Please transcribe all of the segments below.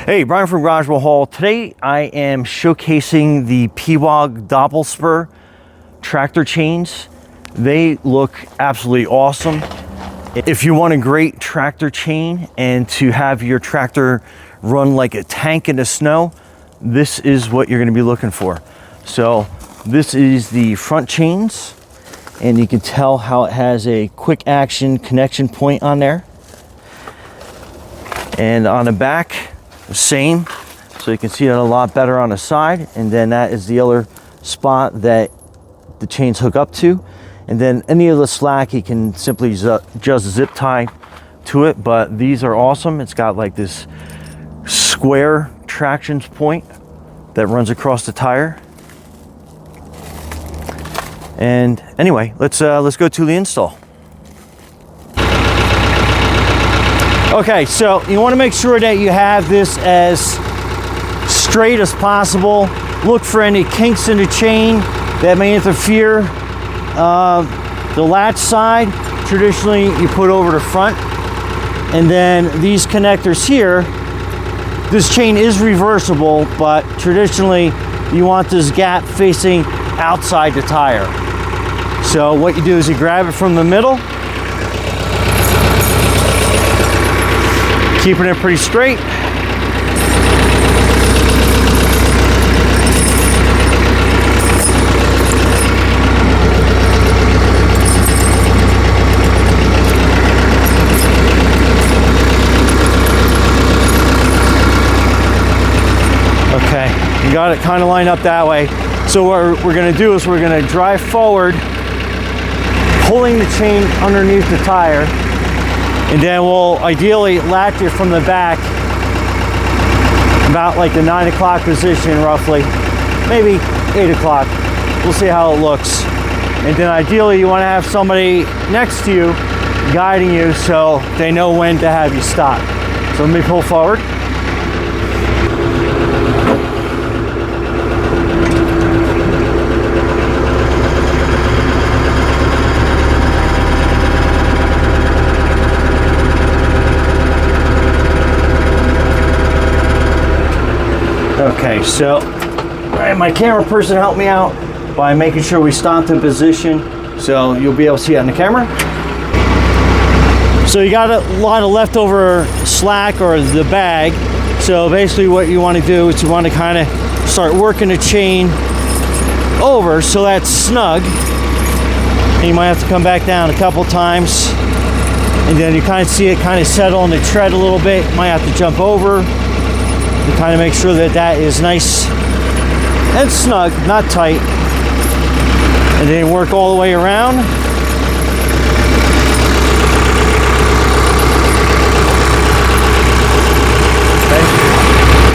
Hey, Brian from Garage Wheel Haul. Today I am showcasing the pewag dopplespur tractor chains. They look absolutely awesome. If you want a great tractor chain and to have your tractor run like a tank in the snow, this is what you're going to be looking for. So this is the front chains, and you can tell how it has a quick action connection point on there. And on the back, the same. So you can see it a lot better on the side. And then that is the other spot that the chains hook up to. And then any of the slack, you can simply just zip tie to it. But these are awesome. It's got like this square traction point that runs across the tire. And anyway, let's go to the install. Okay, so you want to make sure that you have this as straight as possible. Look for any kinks in the chain that may interfere. The latch side, traditionally you put over the front. And then these connectors here, this chain is reversible, but traditionally you want this gap facing outside the tire. So what you do is you grab it from the middle, keeping it pretty straight. Okay, you got it kind of lined up that way. So what we're going to do is we're going to drive forward, pulling the chain underneath the tire. And then we'll ideally latch it from the back about like the 9 o'clock position roughly, maybe 8 o'clock. We'll see how it looks. And then ideally you want to have somebody next to you guiding you so they know when to have you stop. So let me pull forward. Okay, so my camera person helped me out by making sure we stopped in position, so you'll be able to see it on the camera. So you got a lot of leftover slack or the bag. So basically what you want to do is you want to kind of start working the chain over so that's snug. And you might have to come back down a couple times. And then you kind of see it kind of settle in the tread a little bit. You might have to jump over. To kind of make sure that that is nice and snug, not tight. And then work all the way around. Okay.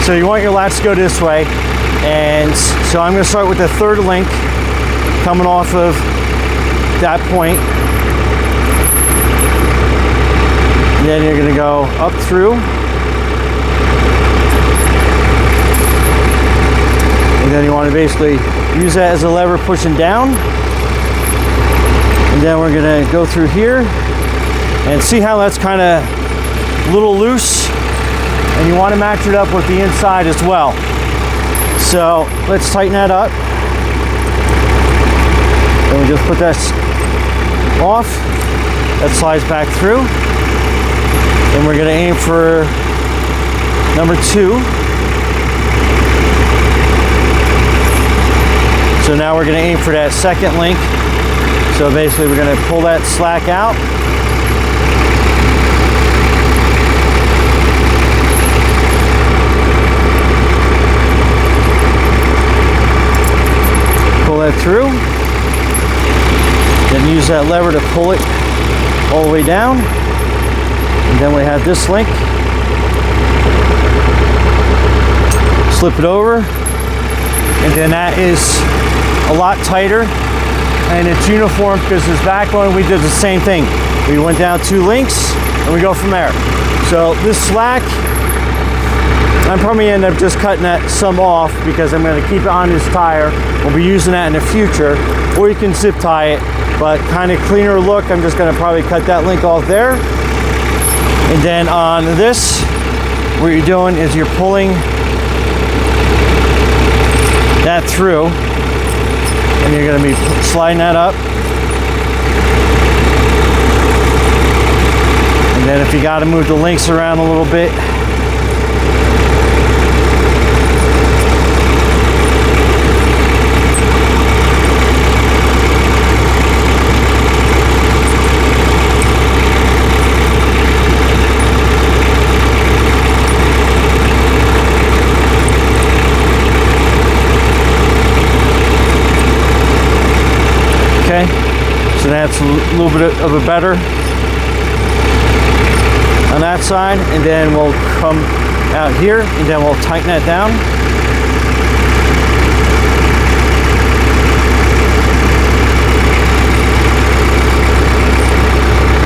So you want your latch to go this way. And so I'm going to start with the third link coming off of that point. And then you're going to go up through. And then you want to basically use that as a lever pushing down. And then we're going to go through here and see how that's kind of a little loose. And you want to match it up with the inside as well. So let's tighten that up. And we just put that off. That slides back through. And we're going to aim for number 2. So now we're going to aim for that second link. So basically we're going to pull that slack out. Pull that through. Then use that lever to pull it all the way down. And then we have this link. Slip it over. And then that is a lot tighter, and it's uniform because this back one we did the same thing. We went down 2 links and we go from there. So this slack, I'm probably end up just cutting that some off because I'm going to keep it on this tire. We'll be using that in the future, or you can zip tie it, but kind of cleaner look. I'm just going to probably cut that link off there. And then on this, what you're doing is you're pulling that through, and you're going to be sliding that up. And then if you got to move the links around a little bit, okay, so that's a little bit of a better on that side, and then we'll come out here and then we'll tighten that down.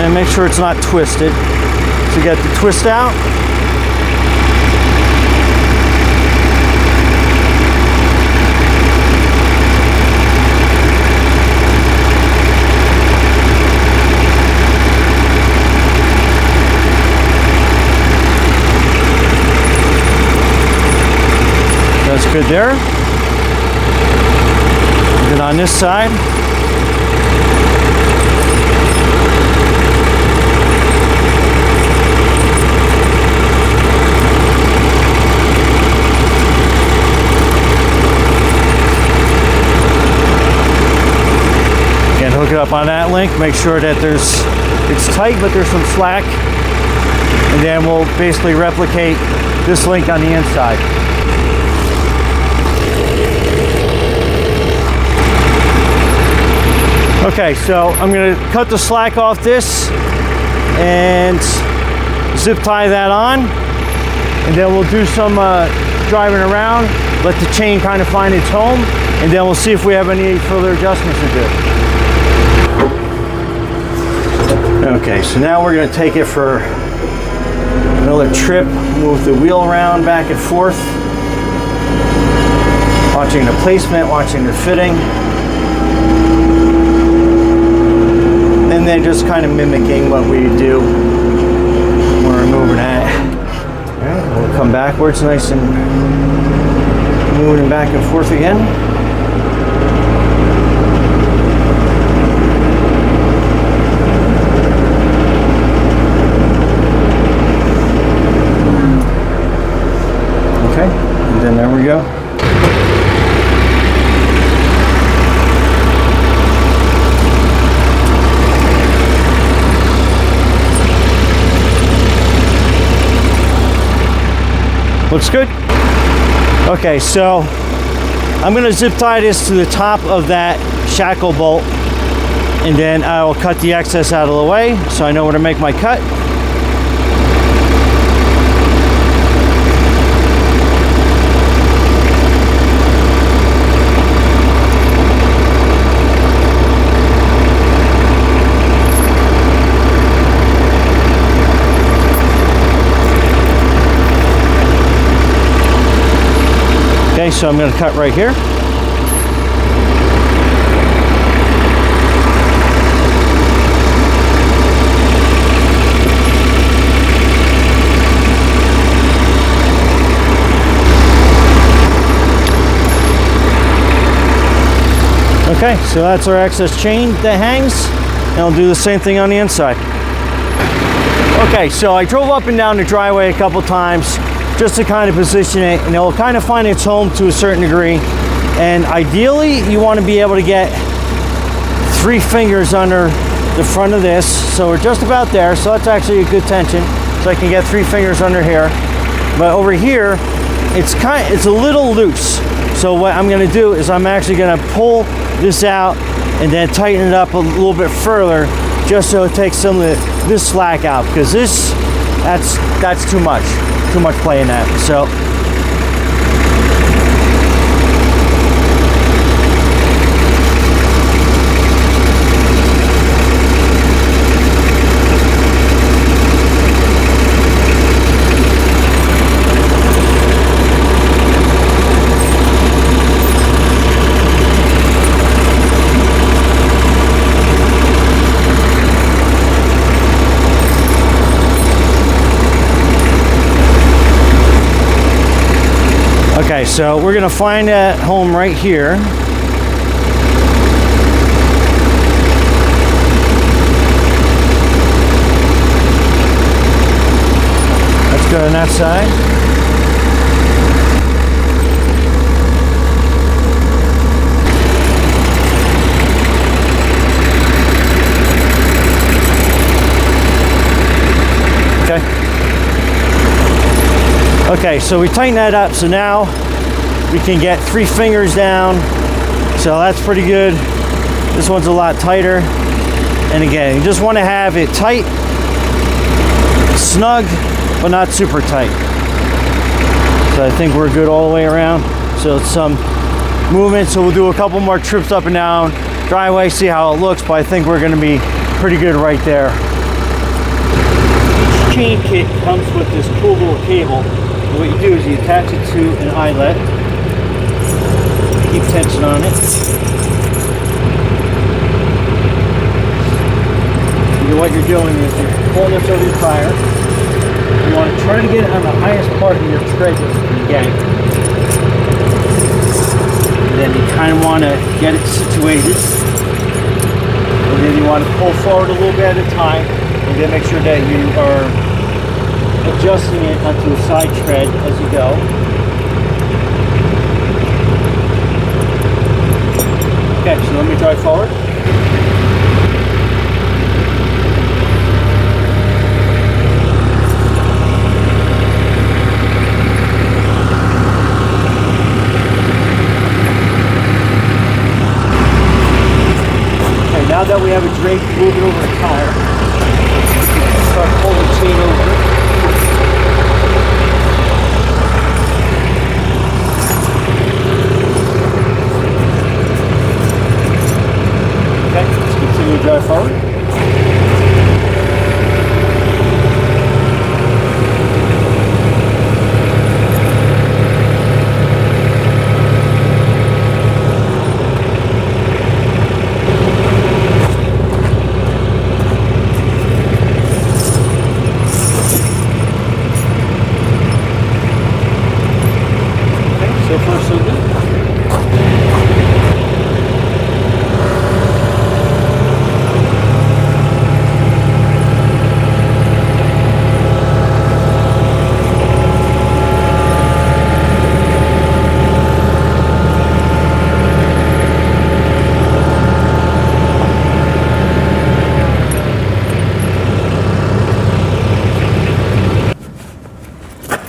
And make sure it's not twisted. So you get the twist out. That's good there. And then on this side, again, hook it up on that link. Make sure that it's tight, but there's some slack. And then we'll basically replicate this link on the inside. Okay, so I'm going to cut the slack off this and zip tie that on, and then we'll do some driving around, let the chain kind of find its home, and then we'll see if we have any further adjustments to do. Okay, so now we're going to take it for another trip, move the wheel around back and forth, watching the placement, watching the fitting. And then just kind of mimicking what we do when we're moving that. All right, we'll come backwards, nice and moving back and forth again. Okay, and then there we go. Looks good. Okay, so I'm going to zip tie this to the top of that shackle bolt, and then I will cut the excess out of the way so I know where to make my cut. Okay, so I'm going to cut right here. Okay, so that's our excess chain that hangs, and I'll do the same thing on the inside. Okay, so I drove up and down the driveway a couple times just to kind of position it, and it will kind of find its home to a certain degree. And ideally, you want to be able to get 3 fingers under the front of this. So we're just about there, so that's actually a good tension. So I can get 3 fingers under here. But over here, it's a little loose. So what I'm going to do is I'm actually going to pull this out and then tighten it up a little bit further, just so it takes some of this slack out, because that's too much play in that. So Okay, so we're gonna find that home right here. Let's go on that side. Okay, so we tighten that up, so now we can get 3 fingers down, so that's pretty good. This one's a lot tighter, and again, you just want to have it tight, snug, but not super tight. So I think we're good all the way around. So it's some movement, so we'll do a couple more trips up and down, driveway, see how it looks, but I think we're going to be pretty good right there. Each chain kit comes with this cool little cable. What you do is you attach it to an eyelet, keep tension on it. What you're doing is you're pulling this over your tire. You want to try to get it on the highest part of your tread that you can get. And then you kind of want to get it situated. And then you want to pull forward a little bit at a time, and then make sure that you are adjusting it onto a side tread as you go. Okay, so let me drive forward. Okay, now that we have a drake moving over a tire, start pulling the chain over. Drive forward. Okay, so far so good.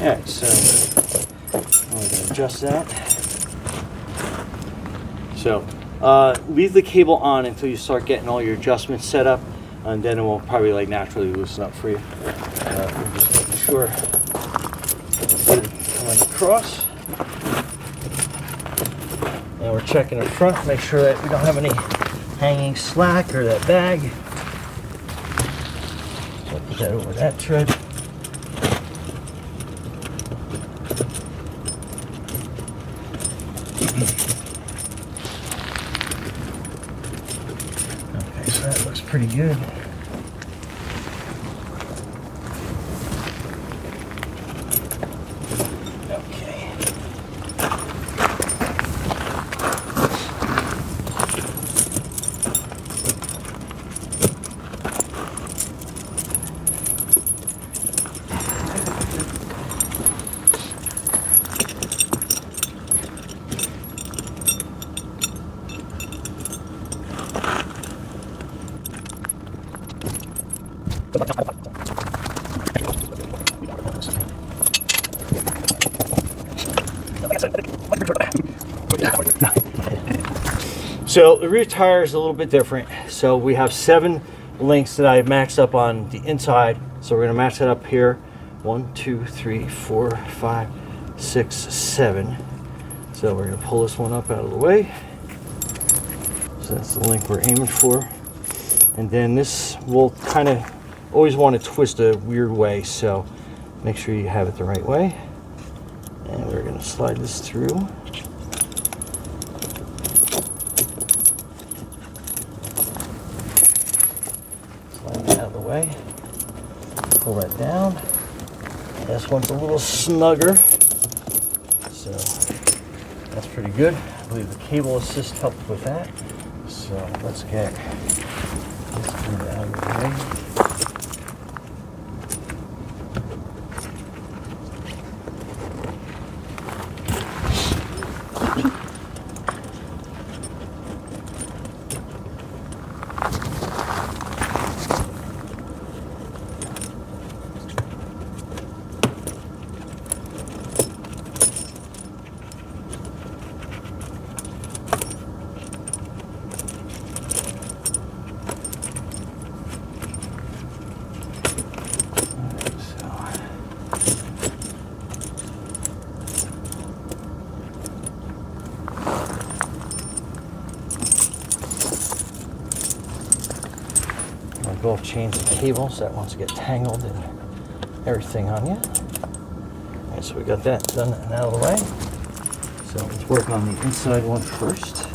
Alright, so I'm going to adjust that. So leave the cable on until you start getting all your adjustments set up, and then it will probably like naturally loosen up for you. We're just making sure it's coming across. And we're checking the front, make sure that we don't have any hanging slack or that bag. So put that over that tread. Okay, so that looks pretty good. Okay. So the rear tire is a little bit different. So we have 7 links that I matched up on the inside. So we're going to match that up here. 1, 2, 3, 4, 5, 6, 7. So we're going to pull this one up out of the way. So that's the link we're aiming for. And then this will kind of always want to twist a weird way. So make sure you have it the right way. And we're going to slide this through. Slide it out of the way. Pull that down. This one's a little snugger. So that's pretty good. I believe the cable assist helped with that. So let's get this thing out of the way. Both chains of cables that wants to get tangled and everything on you. All right, so we got that done and out of the way. So let's work on the inside one first.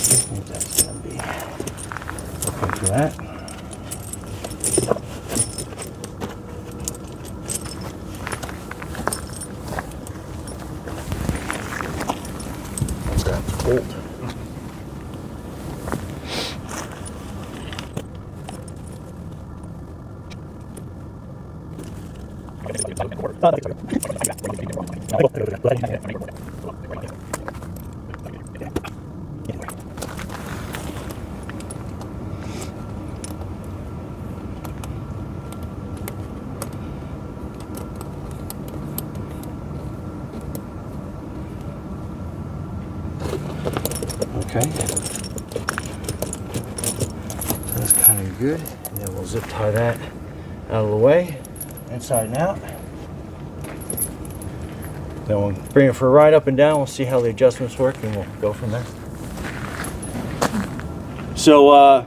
I think that's going to be okay for that. Bolt. Okay, so that's kind of good. And then we'll zip tie that out of the way, inside and out. Then we'll bring it for a ride up and down. We'll see how the adjustments work, and we'll go from there. So a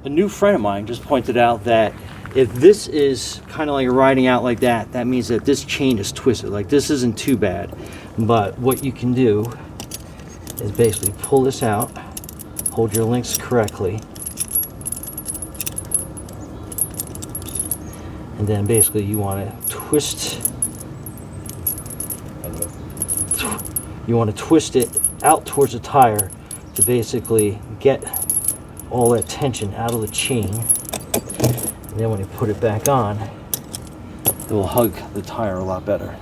new friend of mine just pointed out that if this is kind of like riding out like that, that means that this chain is twisted. Like, this isn't too bad, but what you can do is basically pull this out, hold your links correctly, and then basically you want to twist it out towards the tire to basically get all that tension out of the chain, and then when you put it back on, it will hug the tire a lot better.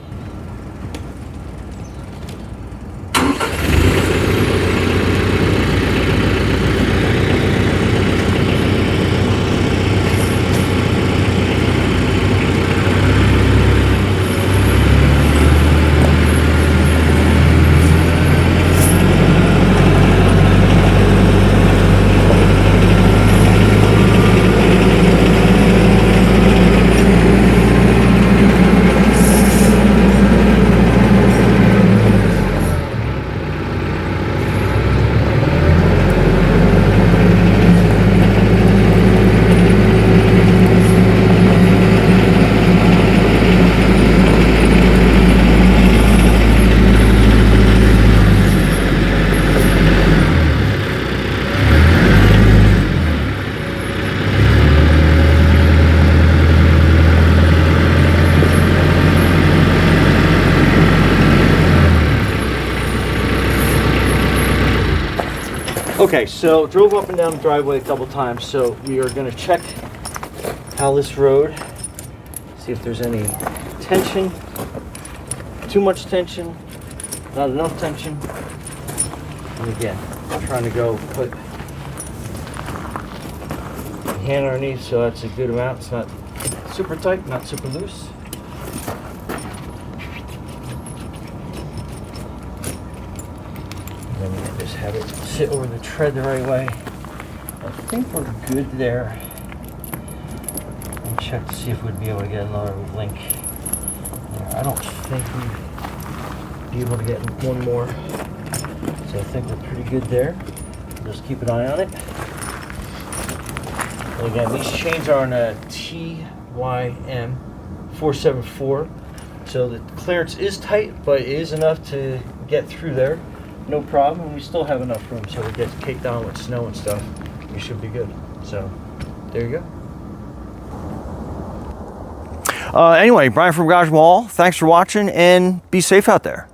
Okay, so drove up and down the driveway a couple times, so we are going to check how this rode, see if there's any tension, too much tension, not enough tension. And again, I'm trying to go put the hand underneath, so that's a good amount. It's not super tight, not super loose. And then we just have it sit over the tread the right way. I think we're good there. And check to see if we'd be able to get another link there. I don't think we'd be able to get one more. So I think we're pretty good there. Just keep an eye on it. And again, these chains are on a TYM 474. So the clearance is tight, but it is enough to get through there, no problem. And we still have enough room, so it gets caked down with snow and stuff. We should be good. So there you go. Anyway, Brian from Garage Mall, thanks for watching, and be safe out there.